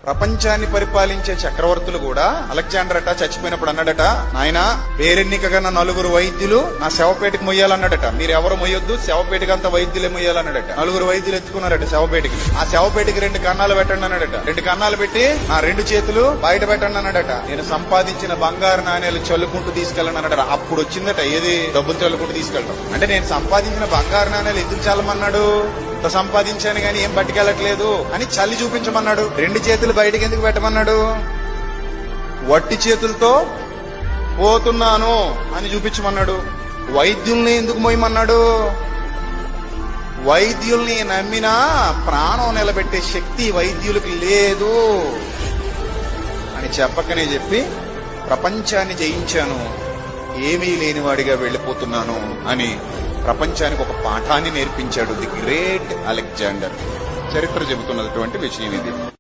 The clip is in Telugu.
ప్రపంచాన్ని పరిపాలించే చక్రవర్తులు కూడా అలెగ్జాండర్ అట చచ్చిపోయినప్పుడు అన్నాడట, నాయన పేరెన్నికగా నలుగురు వైద్యులు నా శవపేటకి మొయ్యాలన్నాడట. మీరు ఎవరు మొయ్యొద్దు, శవపేటకి అంతా వైద్యులే మొయ్యాలన్నాడట. నలుగురు వైద్యులు ఎత్తుకున్నారట శవపేటకి. ఆ శవపేటకి 2 కన్నాలు పెట్టండి అన్నాడట. 2 కన్నాలు పెట్టి నా 2 చేతులు బయట పెట్టండి అన్నాడట. నేను సంపాదించిన బంగారు నాణ్యాలు చల్లుకుంటూ తీసుకెళ్ళను అన్నాడట. అప్పుడు వచ్చిందట ఏది, డబ్బులు చల్లుకుంటూ తీసుకెళ్ళడం. అంటే నేను సంపాదించిన బంగారు నాణ్యాలు ఎందుకు చల్లమన్నాడు? సంపాదించాను గాని ఏం పట్టుకెళ్ళట్లేదు అని చల్లి చూపించమన్నాడు. 2 చేతులు బయటకి ఎందుకు పెట్టమన్నాడు? వట్టి చేతులతో పోతున్నాను అని చూపించమన్నాడు. వైద్యుల్ని ఎందుకు మోయమన్నాడు? వైద్యుల్ని నమ్మినా ప్రాణం నిలబెట్టే శక్తి వైద్యులకి లేదు అని చెప్పకనే చెప్పి ప్రపంచాన్ని జయించాను, ఏమీ లేనివాడిగా వెళ్లిపోతున్నాను అని ప్రపంచానికి ఒక పాఠాన్ని నేర్పించాడు ది గ్రేట్ అలెగ్జాండర్. చరిత్ర చెబుతున్నటువంటి విషయం ఇది.